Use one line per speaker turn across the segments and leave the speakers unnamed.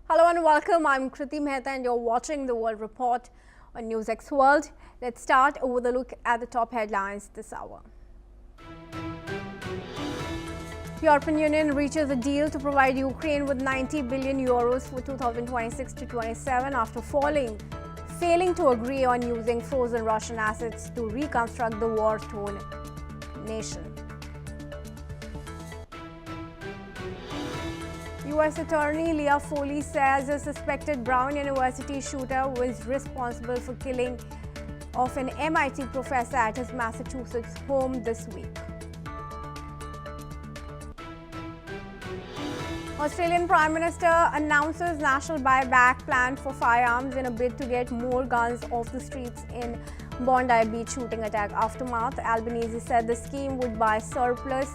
Hello and welcome. I'm Kriti Mehta and you're watching the World Report on NewsX World. Let's start with a look at the top headlines this hour. European Union reaches a deal to provide Ukraine with 90 billion euros for 2026 to 27 after failing to agree on using frozen Russian assets to reconstruct the war-torn nation. U.S. Attorney Leah Foley says a suspected Brown University shooter was responsible for killing of an MIT professor at his Massachusetts home this week. Australian Prime Minister announces national buyback plan for firearms in a bid to get more guns off the streets in Bondi Beach shooting attack aftermath. Albanese said the scheme would buy surplus,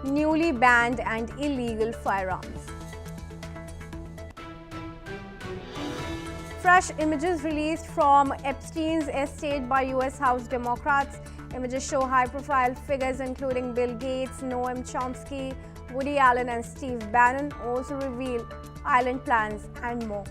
newly banned and illegal firearms. Fresh images released from Epstein's estate by U.S. House Democrats. Images show high-profile figures including Bill Gates, Noam Chomsky, Woody Allen and Steve Bannon. Also reveal island plans and more.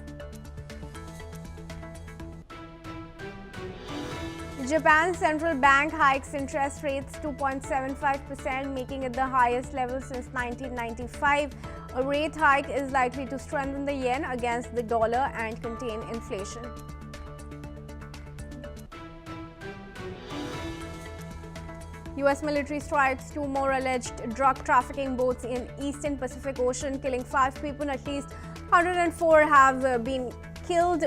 Japan's central bank hikes interest rates 2.75%, making it the highest level since 1995. A rate hike is likely to strengthen the yen against the dollar and contain inflation. U.S. military strikes 2 more alleged drug trafficking boats in Eastern Pacific Ocean, killing 5 people. At least 104 have been killed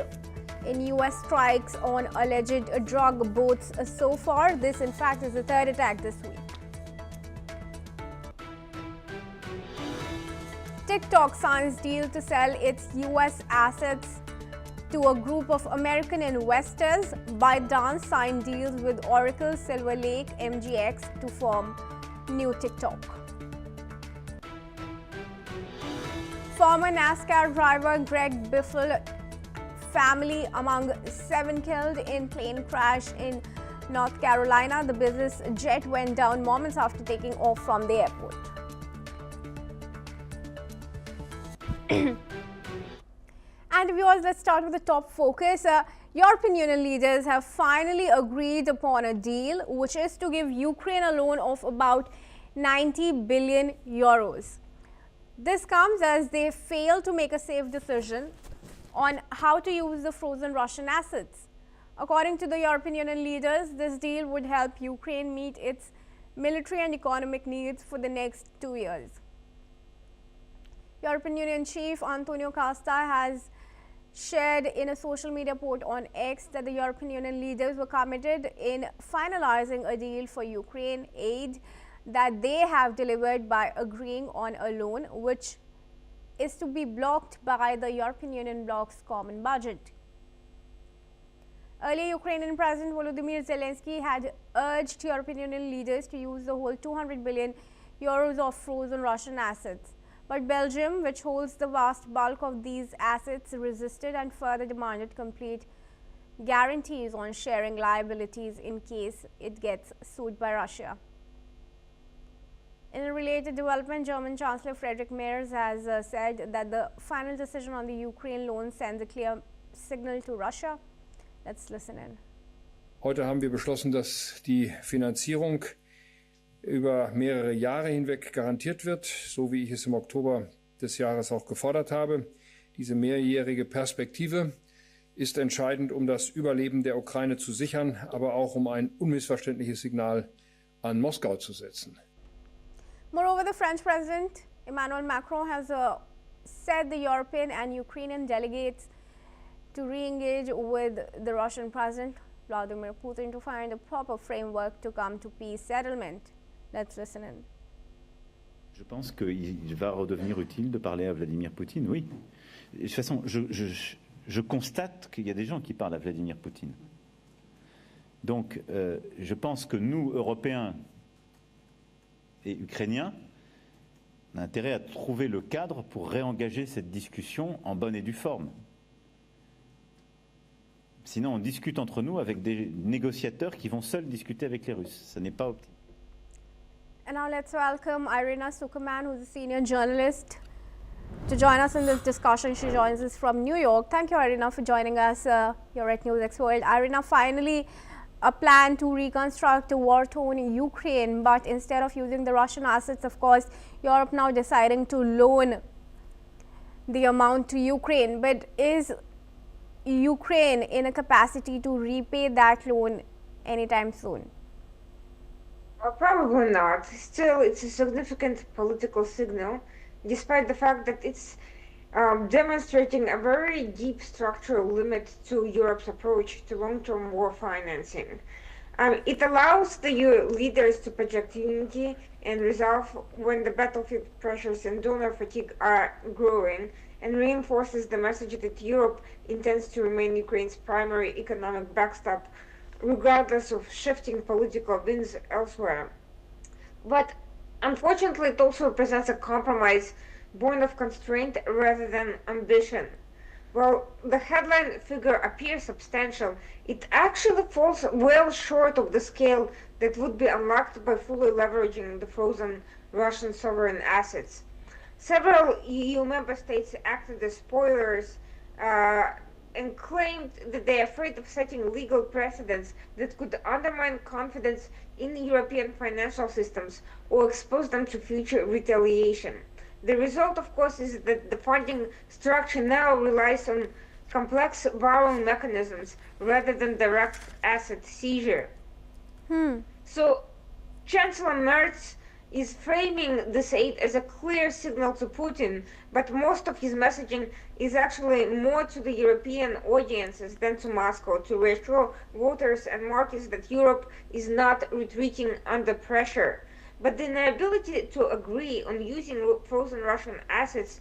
in U.S. strikes on alleged drug boats so far. This, in fact, is the third attack this week. TikTok signs deal to sell its U.S. assets to a group of American investors. ByteDance signed deals with Oracle, Silver Lake, MGX to form New TikTok. Former NASCAR driver Greg Biffle family among 7 killed in plane crash in North Carolina. The business jet went down moments after taking off from the airport. And viewers, let's start with the top focus. European Union leaders have finally agreed upon a deal which is to give Ukraine a loan of about 90 billion euros. This comes as they fail to make a safe decision on how to use the frozen Russian assets. According to the European Union leaders, this deal would help Ukraine meet its military and economic needs for the next 2 years. European Union chief Antonio Costa has shared in a social media post on X that the European Union leaders were committed in finalizing a deal for Ukraine aid that they have delivered by agreeing on a loan which is to be blocked by the European Union bloc's common budget. Earlier, Ukrainian President Volodymyr Zelensky had urged European Union leaders to use the whole 200 billion euros of frozen Russian assets. But Belgium, which holds the vast bulk of these assets, resisted and further demanded complete guarantees on sharing liabilities in case it gets sued by Russia. In a related development, German Chancellor Friedrich Merz has said that the final decision on the Ukraine loan sends a clear signal to Russia. Let's listen in.
Heute haben wir beschlossen, dass die Finanzierung über mehrere Jahre hinweg garantiert wird, so wie ich es im Oktober des Jahres auch gefordert habe. Diese mehrjährige Perspektive ist entscheidend, um das Überleben der Ukraine zu sichern, aber auch um ein unmissverständliches Signal an Moskau zu setzen.
Moreover, the French President Emmanuel Macron has said the European and Ukrainian delegates to re-engage with the Russian President Vladimir Putin to find a proper framework to come to peace settlement. Let's listen in.
Je pense qu'il va redevenir utile de parler à Vladimir Poutine, oui. De toute façon, je constate qu'il y a des gens qui parlent à Vladimir Poutine. Donc, je pense que nous, Européens et Ukrainiens, on a intérêt à trouver le cadre pour réengager cette discussion en bonne et due forme. Sinon, on discute entre nous avec des négociateurs qui vont seuls discuter avec les Russes. Ce n'est pas optimal.
And now let's welcome Irina Sukerman, who's a senior journalist, to join us in this discussion. She joins us from New York. Thank you, Irina, for joining us here at NewsX World. Irina, finally, a plan to reconstruct a war-torn Ukraine, but instead of using the Russian assets, of course, Europe now deciding to loan the amount to Ukraine. But is Ukraine in a capacity to repay that loan anytime soon?
Probably not. Still, it's a significant political signal, despite the fact that it's demonstrating a very deep structural limit to Europe's approach to long-term war financing. It allows the EU leaders to project unity and resolve when the battlefield pressures and donor fatigue are growing, and reinforces the message that Europe intends to remain Ukraine's primary economic backstop, regardless of shifting political winds elsewhere. But unfortunately, it also represents a compromise born of constraint rather than ambition. While the headline figure appears substantial, it actually falls well short of the scale that would be unlocked by fully leveraging the frozen Russian sovereign assets. Several EU member states acted as spoilers and claimed that they are afraid of setting legal precedents that could undermine confidence in European financial systems or expose them to future retaliation. The result, of course, is that the funding structure now relies on complex borrowing mechanisms rather than direct asset seizure. So, Chancellor Merz is framing this aid as a clear signal to Putin, but most of his messaging is actually more to the European audiences than to Moscow, to reassure voters and markets that Europe is not retreating under pressure. But the inability to agree on using frozen Russian assets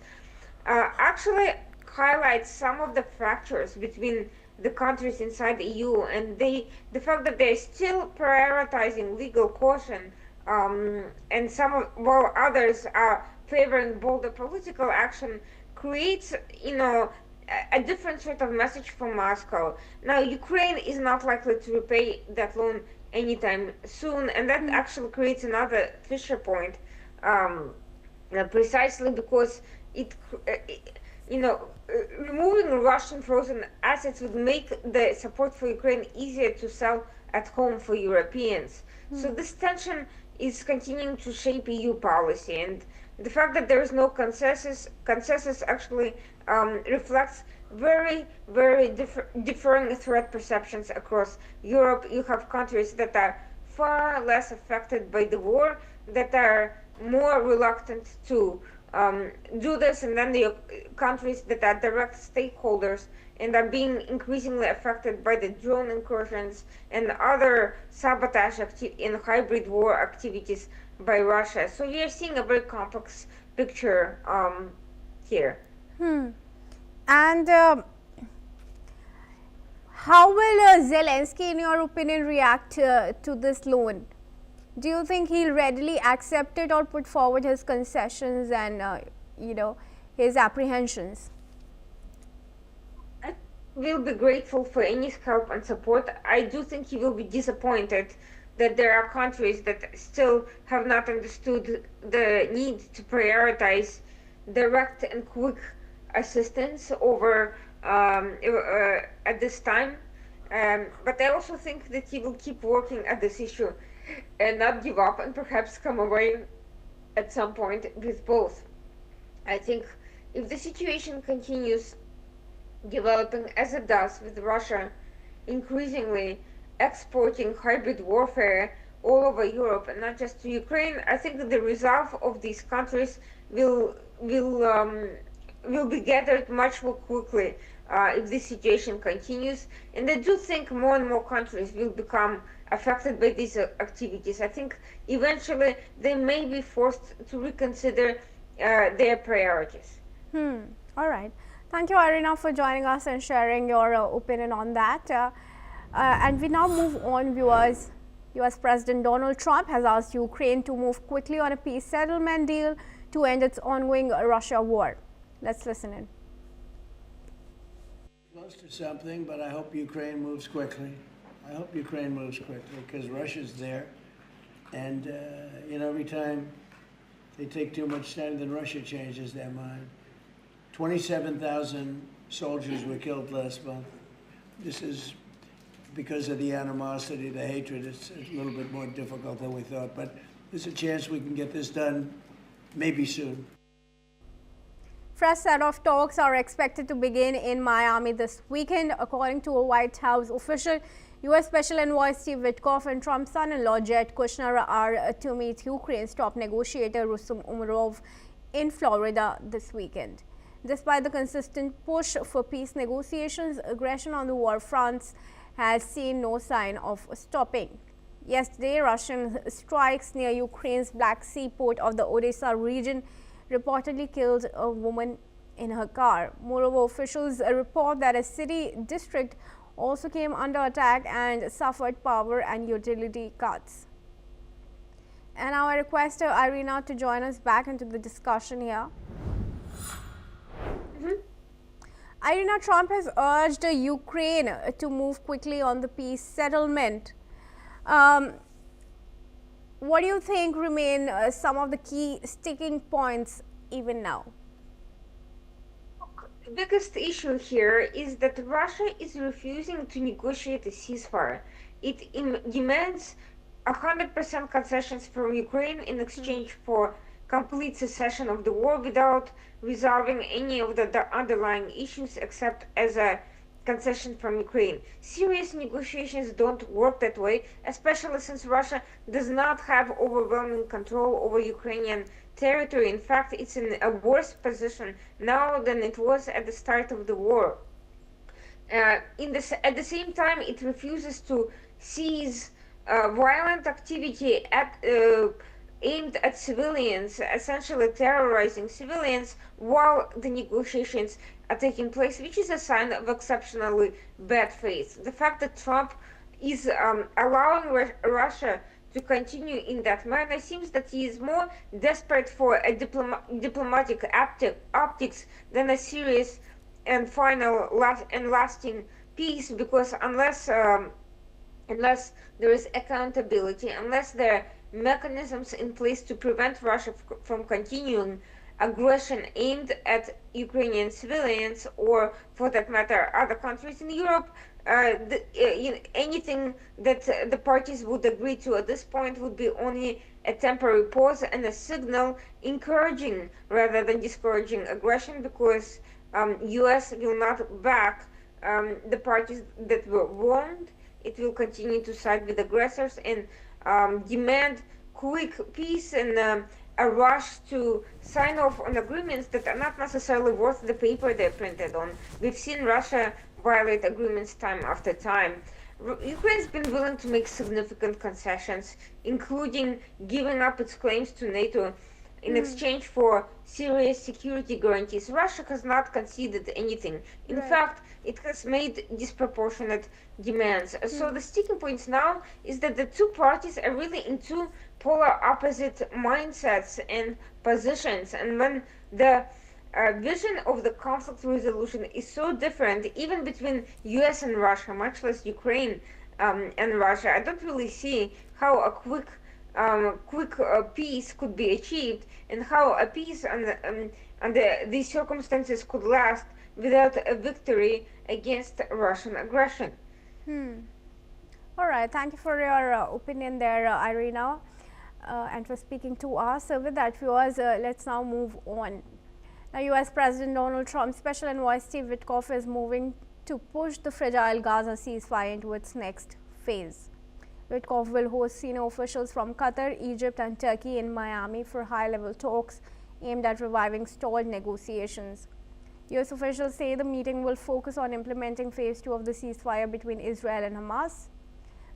actually highlights some of the fractures between the countries inside the EU, and the fact that they're still prioritizing legal caution, and while others are favoring bolder political action, creates, a different sort of message from Moscow. Now, Ukraine is not likely to repay that loan anytime soon, and that actually creates another fissure point, precisely because removing Russian frozen assets would make the support for Ukraine easier to sell at home for Europeans. So this tension is continuing to shape EU policy, and the fact that there is no consensus actually reflects very, very differing threat perceptions across Europe. You have countries that are far less affected by the war, that are more reluctant to do this, and then the countries that are direct stakeholders and are being increasingly affected by the drone incursions and other sabotage and hybrid war activities by Russia. So we are seeing a very complex picture here.
And how will Zelensky, in your opinion, react to this loan? Do you think he'll readily accept it or put forward his concessions and, his apprehensions?
I will be grateful for any help and support. I do think he will be disappointed that there are countries that still have not understood the need to prioritize direct and quick assistance over at this time. But I also think that he will keep working at this issue and not give up, and perhaps come away at some point with both. I think if the situation continues developing as it does, with Russia increasingly exporting hybrid warfare all over Europe and not just to Ukraine, I think that the resolve of these countries will be gathered much more quickly if this situation continues. And I do think more and more countries will become affected by these activities. I think eventually they may be forced to reconsider their priorities.
All right. Thank you, Irina, for joining us and sharing your opinion on that. And we now move on, viewers. US President Donald Trump has asked Ukraine to move quickly on a peace settlement deal to end its ongoing Russia war. Let's listen in.
Close to something, but I hope Ukraine moves quickly. I hope Ukraine moves quickly because Russia's there. And, every time they take too much time, then Russia changes their mind. 27,000 soldiers were killed last month. This is because of the animosity, the hatred. It's a little bit more difficult than we thought, but there's a chance we can get this done maybe soon.
Fresh set of talks are expected to begin in Miami this weekend, according to a White House official. U.S. Special Envoy Steve Witkoff and Trump's son-in-law Jared Kushner are to meet Ukraine's top negotiator Rustem Umerov in Florida this weekend. Despite the consistent push for peace negotiations, aggression on the war fronts has seen no sign of stopping. Yesterday, Russian strikes near Ukraine's Black Sea port of the Odessa region reportedly killed a woman in her car. Moreover, officials report that a city district also came under attack and suffered power and utility cuts. And now I request Irina to join us back into the discussion here. Irina, Trump has urged Ukraine to move quickly on the peace settlement. What do you think remain some of the key sticking points even now?
The biggest issue here is that Russia is refusing to negotiate a ceasefire. It demands 100% concessions from Ukraine in exchange for complete cessation of the war without resolving any of the underlying issues except as a concession from Ukraine. Serious negotiations don't work that way, especially since Russia does not have overwhelming control over Ukrainian territory. In fact, it's in a worse position now than it was at the start of the war. At the same time, it refuses to cease violent activity aimed at civilians, essentially terrorizing civilians, while the negotiations are taking place, which is a sign of exceptionally bad faith. The fact that Trump is allowing Russia to continue in that manner seems that he is more desperate for a diplomatic optics than a serious and final and lasting peace, because unless there is accountability, unless there are mechanisms in place to prevent Russia from continuing aggression aimed at Ukrainian civilians, or for that matter other countries in Europe, anything that the parties would agree to at this point would be only a temporary pause and a signal encouraging rather than discouraging aggression, because US will not back the parties that were wronged. It will continue to side with aggressors and demand quick peace and a rush to sign off on agreements that are not necessarily worth the paper they're printed on. We've seen Russia violate agreements time after time. Ukraine's been willing to make significant concessions, including giving up its claims to NATO in exchange for serious security guarantees. Russia has not conceded anything. In fact, it has made disproportionate demands. So the sticking points now is that the two parties are really in two polar opposite mindsets and positions. And when the vision of the conflict resolution is so different, even between US and Russia, much less Ukraine and Russia, I don't really see how a quick peace could be achieved, and how a peace under these circumstances could last without a victory against Russian aggression.
All right, thank you for your opinion there, Irina, and for speaking to us. With that, viewers, let's now move on. Now, US President Donald Trump's Special Envoy Steve Witkoff is moving to push the fragile Gaza ceasefire into its next phase. Witkoff will host senior officials from Qatar, Egypt and Turkey in Miami for high-level talks aimed at reviving stalled negotiations. US officials say the meeting will focus on implementing phase 2 of the ceasefire between Israel and Hamas.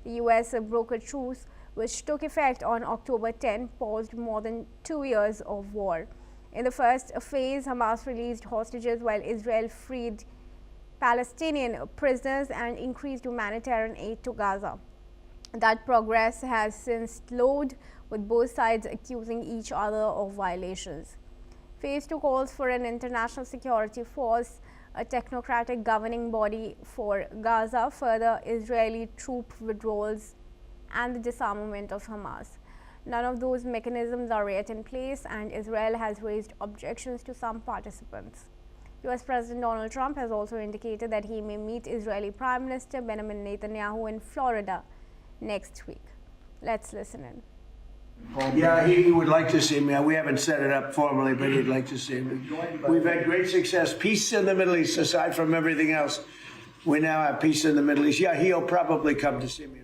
The US brokered truce, which took effect on October 10, paused more than 2 years of war. In the first phase, Hamas released hostages while Israel freed Palestinian prisoners and increased humanitarian aid to Gaza. That progress has since slowed, with both sides accusing each other of violations. Phase 2 calls for an international security force, a technocratic governing body for Gaza, further Israeli troop withdrawals, and the disarmament of Hamas. none of those mechanisms are yet in place, and Israel has raised objections to some participants. US President Donald Trump has also indicated that he may meet Israeli Prime Minister Benjamin Netanyahu in Florida next week. Let's listen in.
Yeah, he would like to see me. We haven't set it up formally, but he'd like to see me. We've had great success. Peace in the Middle East, aside from everything else. We now have peace in the Middle East. Yeah, he'll probably come to see me.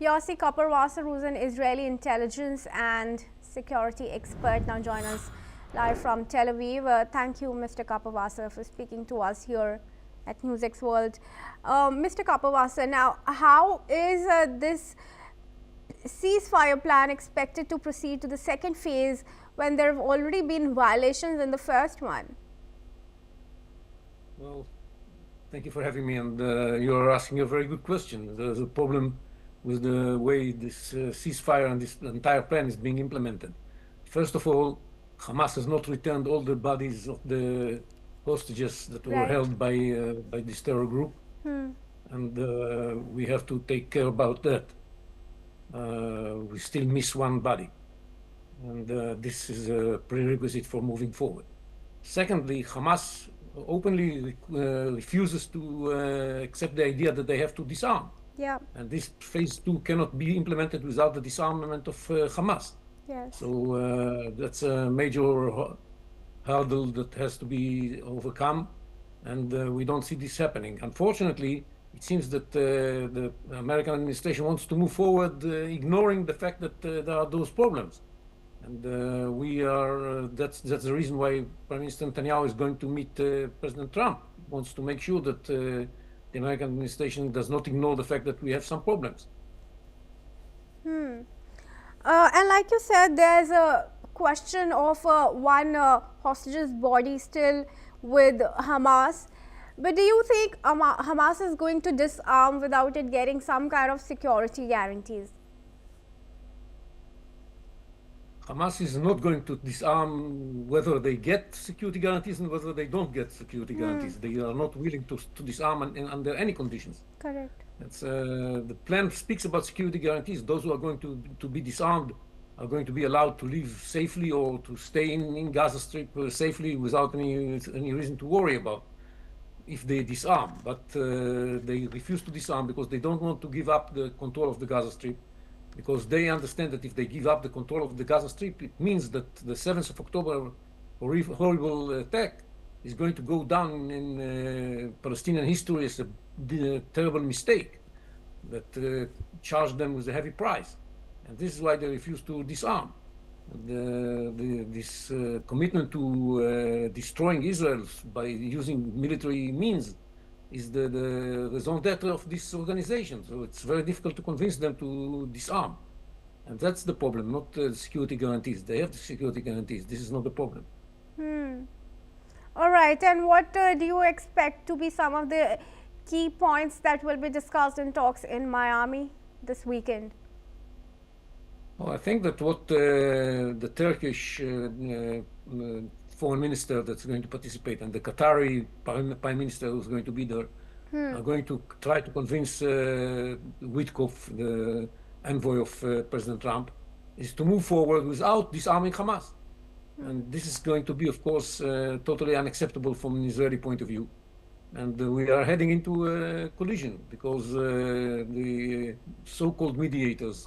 Yossi Kapurwasa, who's an Israeli intelligence and security expert, now joins us live from Tel Aviv. Thank you, Mr. Kapurwasa, for speaking to us here at NewsX World. Mr. Kapurwasa, now how is this ceasefire plan expected to proceed to the second phase when there have already been violations in the first one?
Well, thank you for having me, and you're asking a very good question. There's a problem with the way this ceasefire and this entire plan is being implemented. First of all, Hamas has not returned all the bodies of the hostages that were held by this terror group, and we have to take care about that. We still miss one body, and this is a prerequisite for moving forward. Secondly, Hamas openly refuses to accept the idea that they have to disarm.
Yeah.
And this phase 2 cannot be implemented without the disarmament of Hamas.
Yes.
So that's a major hurdle that has to be overcome, and we don't see this happening. Unfortunately, it seems that the American administration wants to move forward, ignoring the fact that there are those problems. And that's the reason why Prime Minister Netanyahu is going to meet President Trump. He wants to make sure that the American administration does not ignore the fact that we have some problems.
And like you said, there's a question of one hostage's body still with Hamas. But do you think Hamas is going to disarm without it getting some kind of security guarantees?
Hamas is not going to disarm whether they get security guarantees and whether they don't get security guarantees. They are not willing to disarm under any conditions.
Correct.
It's, the plan speaks about security guarantees. Those who are going to be disarmed are going to be allowed to live safely or to stay in Gaza Strip safely without any reason to worry about if they disarm. But they refuse to disarm because they don't want to give up the control of the Gaza Strip, because they understand that if they give up the control of the Gaza Strip, it means that the 7th of October horrible attack is going to go down in Palestinian history as a terrible mistake that charged them with a heavy price. And this is why they refuse to disarm. This commitment to destroying Israel by using military means is the raison d'etre of this organization. So it's very difficult to convince them to disarm. And that's the problem, not security guarantees. They have the security guarantees. This is not the problem.
All right. And what do you expect to be some of the key points that will be discussed in talks in Miami this weekend?
Well, I think that what the Turkish foreign minister that's going to participate and the Qatari prime minister who's going to be there are going to try to convince Witkoff, the envoy of President Trump, is to move forward without disarming Hamas. And this is going to be, of course, totally unacceptable from an Israeli point of view. And we are heading into a collision because the so-called mediators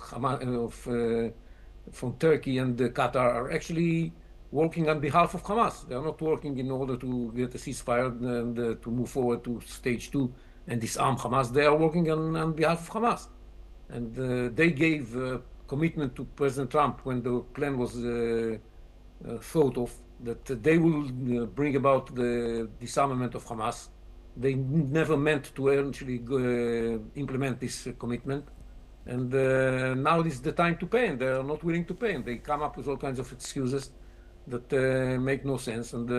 from Turkey and Qatar are actually working on behalf of Hamas. They are not working in order to get a ceasefire and to move forward to stage 2 and disarm Hamas. They are working on behalf of Hamas. And they gave commitment to President Trump when the plan was thought of, that they will bring about the disarmament of Hamas. They never meant to actually implement this commitment. And now is the time to pay, and they are not willing to pay. And they come up with all kinds of excuses that make no sense. And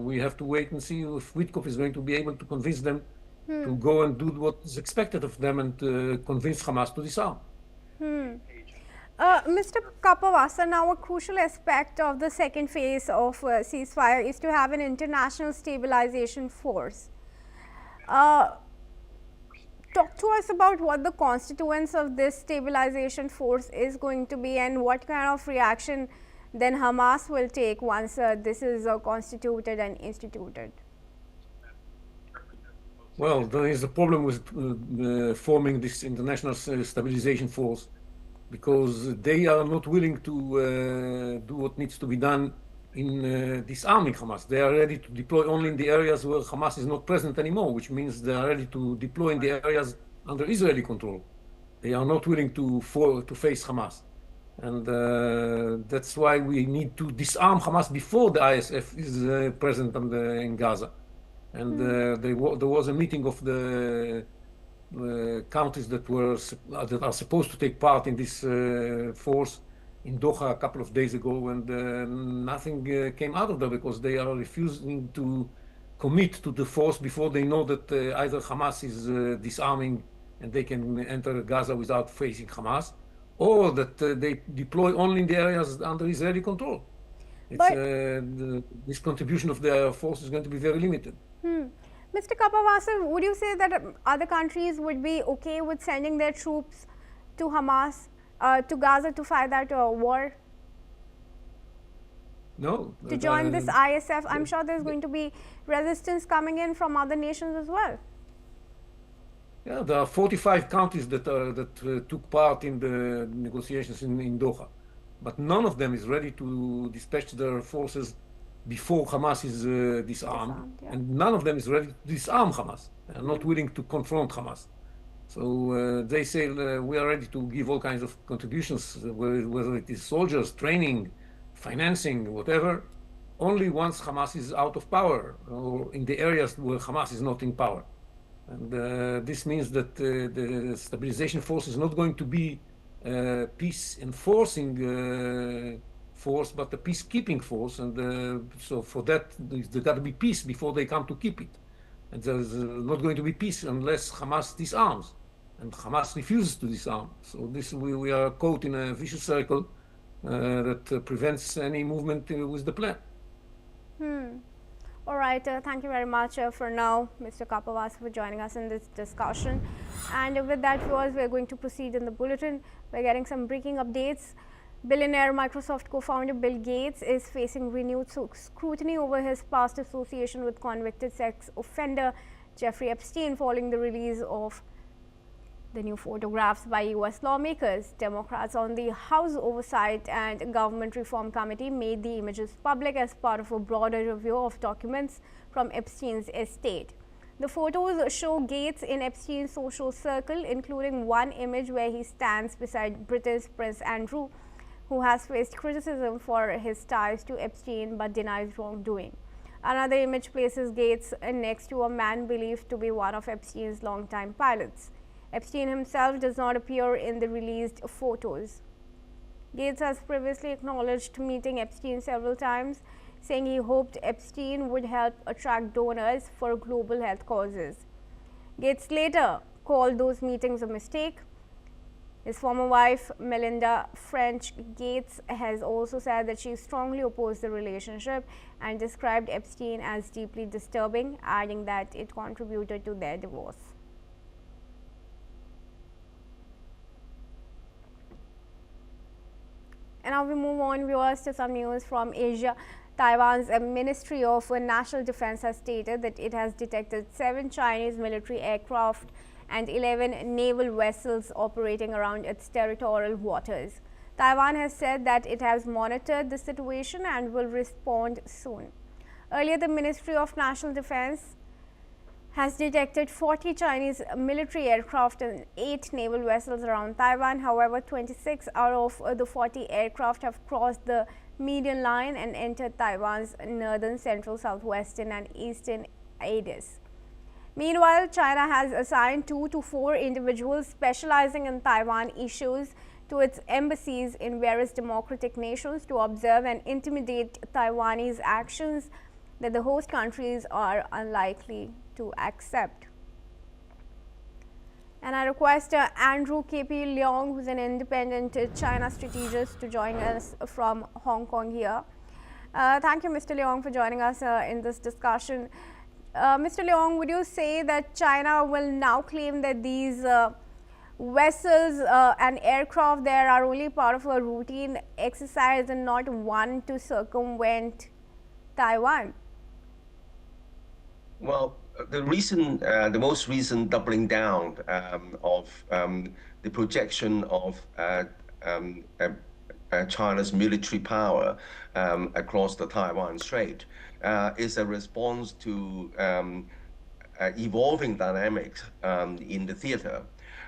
we have to wait and see if Witkoff is going to be able to convince them to go and do what is expected of them and convince Hamas to disarm.
Mr. Kapurwasa, now a crucial aspect of the second phase of ceasefire is to have an international stabilization force. talk to us about what the constituents of this stabilization force is going to be and what kind of reaction then Hamas will take once this is constituted and instituted.
Well, there is a problem with forming this international stabilization force because they are not willing to do what needs to be done in disarming Hamas. They are ready to deploy only in the areas where Hamas is not present anymore, which means they are ready to deploy in the areas under Israeli control. They are not willing to face Hamas. And that's why we need to disarm Hamas before the ISF is present in Gaza. And there was a meeting of the countries that are supposed to take part in this force in Doha a couple of days ago, and nothing came out of that because they are refusing to commit to the force before they know that either Hamas is disarming and they can enter Gaza without facing Hamas, or that they deploy only in the areas under Israeli control. This contribution of their force is going to be very limited.
Mr. Kapawasa, would you say that other countries would be okay with sending their troops to Hamas, to Gaza to fight that war?
No.
To join this ISF, I'm sure there's going to be resistance coming in from other nations as well.
Yeah, there are 45 countries that took part in the negotiations in Doha, but none of them is ready to dispatch their forces before Hamas is disarmed,
yeah.
and none of them is ready to disarm Hamas. They are not willing to confront Hamas. So they say we are ready to give all kinds of contributions, whether it is soldiers, training, financing, whatever, only once Hamas is out of power or in the areas where Hamas is not in power. And this means that the stabilization force is not going to be peace enforcing force, but a peacekeeping force. And so for that, there got to be peace before they come to keep it. And there's not going to be peace unless Hamas disarms. And Hamas refuses to disarm. So this we are caught in a vicious circle that prevents any movement with the plan.
All right, thank you very much for now, Mr. Kapawasa, for joining us in this discussion. And with that, viewers, we're going to proceed in the bulletin. We're getting some breaking updates. Billionaire Microsoft co-founder Bill Gates is facing renewed scrutiny over his past association with convicted sex offender Jeffrey Epstein following the release of the new photographs by US lawmakers. Democrats on the House Oversight and Government Reform Committee made the images public as part of a broader review of documents from Epstein's estate. The photos show Gates in Epstein's social circle, including one image where he stands beside British Prince Andrew, who has faced criticism for his ties to Epstein but denies wrongdoing. Another image places Gates next to a man believed to be one of Epstein's longtime pilots. Epstein himself does not appear in the released photos. Gates has previously acknowledged meeting Epstein several times, saying he hoped Epstein would help attract donors for global health causes. Gates later called those meetings a mistake. His former wife, Melinda French Gates, has also said that she strongly opposed the relationship and described Epstein as deeply disturbing, adding that it contributed to their divorce. And now we move on, viewers, to some news from Asia. Taiwan's Ministry of National Defense has stated that it has detected 7 Chinese military aircraft and 11 naval vessels operating around its territorial waters. Taiwan has said that it has monitored the situation and will respond soon. Earlier, the Ministry of National Defense has detected 40 Chinese military aircraft and 8 naval vessels around Taiwan. However, 26 out of the 40 aircraft have crossed the median line and entered Taiwan's northern, central, southwestern and eastern ADIS. Meanwhile, China has assigned 2 to 4 individuals specializing in Taiwan issues to its embassies in various democratic nations to observe and intimidate Taiwanese actions that the host countries are unlikely to accept. And I request Andrew K.P. Leong, who is an independent China strategist, to join us from Hong Kong here. Thank you, Mr. Leong, for joining us in this discussion. Mr. Leong, would you say that China will now claim that these vessels and aircraft there are only part of a routine exercise and not one to circumvent Taiwan?
Well, the most recent doubling down of the projection of China's military power across the Taiwan Strait is a response to evolving dynamics in the theater.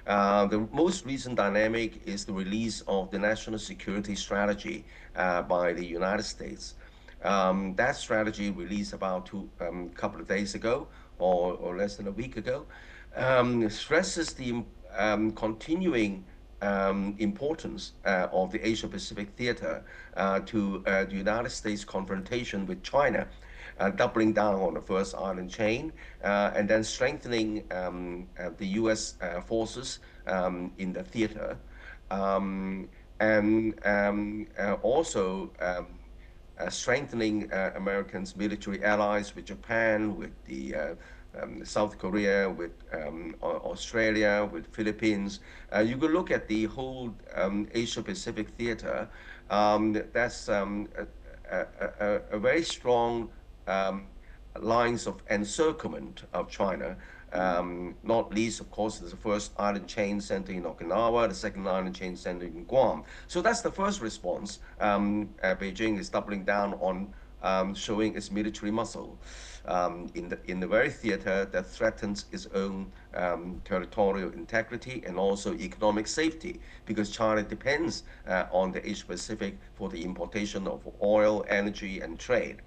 The most recent dynamic is the release of the national security strategy by the United States. That strategy released about a couple of days ago or less than a week ago stresses the continuing importance of the Asia-Pacific theater to the United States confrontation with China, doubling down on the first island chain, and then strengthening the U.S. forces in the theater, and also strengthening Americans' military allies with Japan, with the South Korea, with Australia, with Philippines. You could look at the whole Asia-Pacific theater. That's a very strong lines of encirclement of China. Not least, of course, there's the first island chain center in Okinawa, the second island chain center in Guam. So that's the first response. Beijing is doubling down on showing its military muscle in the very theater that threatens its own territorial integrity and also economic safety, because China depends on the Asia-Pacific for the importation of oil, energy, and trade.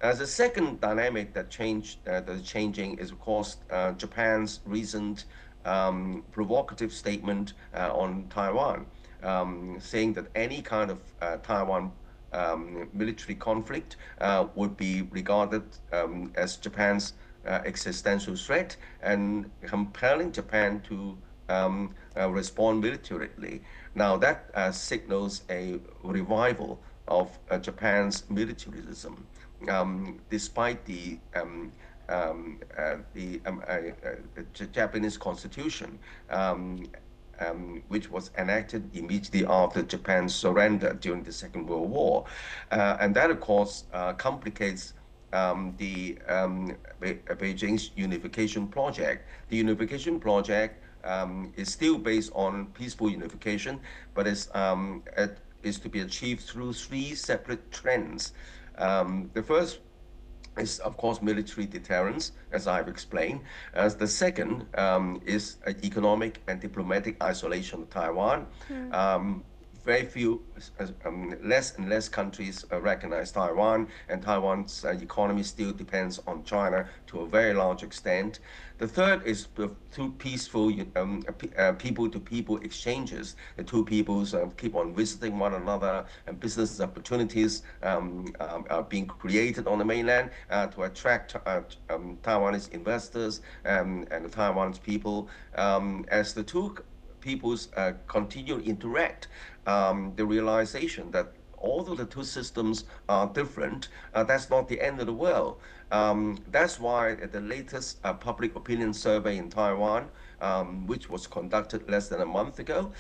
The second dynamic that is changing is, of course, Japan's recent provocative statement on Taiwan, saying that any kind of Taiwan military conflict would be regarded as Japan's existential threat, and compelling Japan to respond militarily. Now that signals a revival of Japan's militarism. Despite the Japanese Constitution, which was enacted immediately after Japan's surrender during the Second World War, and that, of course, complicates Beijing's unification project. The unification project is still based on peaceful unification, but is to be achieved through three separate trends. The first is, of course, military deterrence, as I've explained. As the second is economic and diplomatic isolation of Taiwan. Very few, less and less countries recognize Taiwan, and Taiwan's economy still depends on China to a very large extent. The third is through peaceful people-to-people exchanges. The two peoples keep on visiting one another, and business opportunities are being created on the mainland to attract Taiwanese investors and the Taiwanese people. As the two peoples continue to interact, the realization that although the two systems are different, that's not the end of the world. That's why at the latest public opinion survey in Taiwan, which was conducted less than a month ago,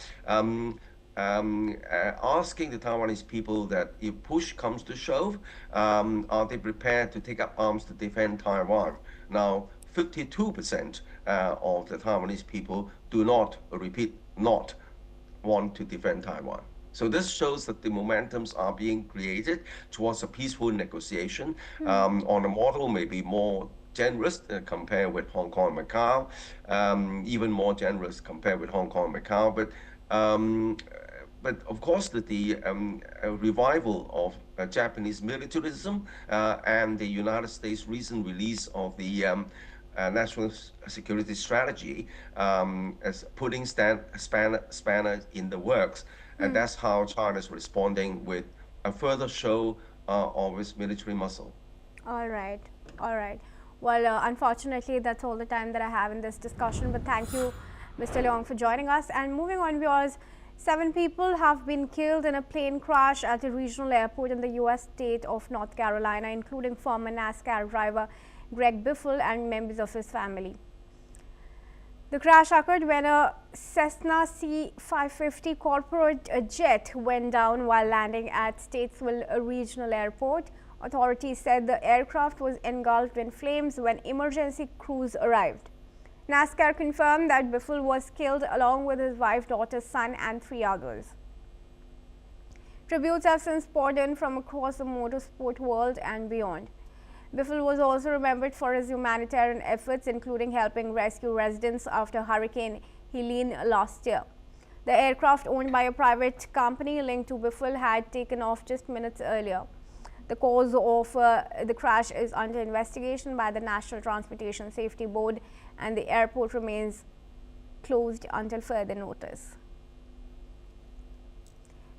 asking the Taiwanese people that if push comes to shove, are they prepared to take up arms to defend Taiwan? Now, 52% of the Taiwanese people do not, repeat, not want to defend Taiwan. So this shows that the momentums are being created towards a peaceful negotiation on a model maybe more generous compared with Hong Kong and Macau, even more generous compared with Hong Kong and Macau. But of course, the revival of Japanese militarism and the United States' recent release of the national security strategy as putting spanner in the works. And that's how China is responding with a further show of its military muscle.
All right, all right. Well, unfortunately, that's all the time that I have in this discussion. But thank you, Mr. Leong, for joining us. And moving on, viewers, 7 people have been killed in a plane crash at a regional airport in the U.S. state of North Carolina, including former NASCAR driver Greg Biffle, and members of his family. The crash occurred when a Cessna C-550 corporate jet went down while landing at Statesville Regional Airport. Authorities said the aircraft was engulfed in flames when emergency crews arrived. NASCAR confirmed that Biffle was killed along with his wife, daughter, son, and 3 others. Tributes have since poured in from across the motorsport world and beyond. Biffle was also remembered for his humanitarian efforts, including helping rescue residents after Hurricane Helene last year. The aircraft, owned by a private company linked to Biffle, had taken off just minutes earlier. The cause of the crash is under investigation by the National Transportation Safety Board, and the airport remains closed until further notice.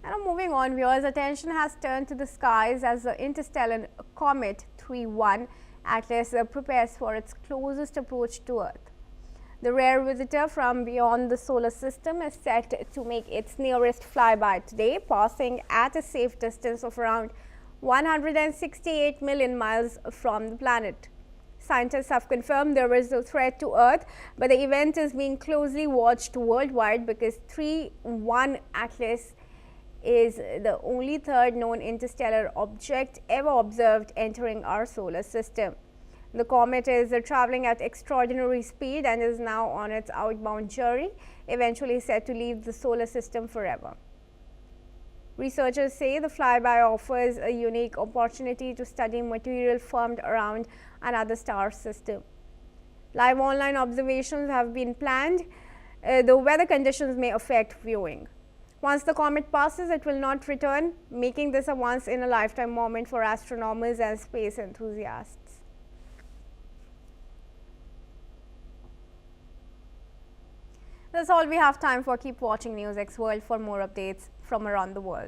Now moving on, viewers, attention has turned to the skies as the interstellar comet 31 Atlas prepares for its closest approach to Earth. The rare visitor from beyond the solar system is set to make its nearest flyby today, passing at a safe distance of around 168 million miles from the planet. Scientists have confirmed there is no threat to Earth, but the event is being closely watched worldwide because 31 Atlas is the only third known interstellar object ever observed entering our solar system. The comet is traveling at extraordinary speed and is now on its outbound journey, eventually set to leave the solar system forever. Researchers say the flyby offers a unique opportunity to study material formed around another star system. Live online observations have been planned, though weather conditions may affect viewing. Once the comet passes, it will not return, making this a once-in-a-lifetime moment for astronomers and space enthusiasts. That's all we have time for. Keep watching NewsX World for more updates from around the world.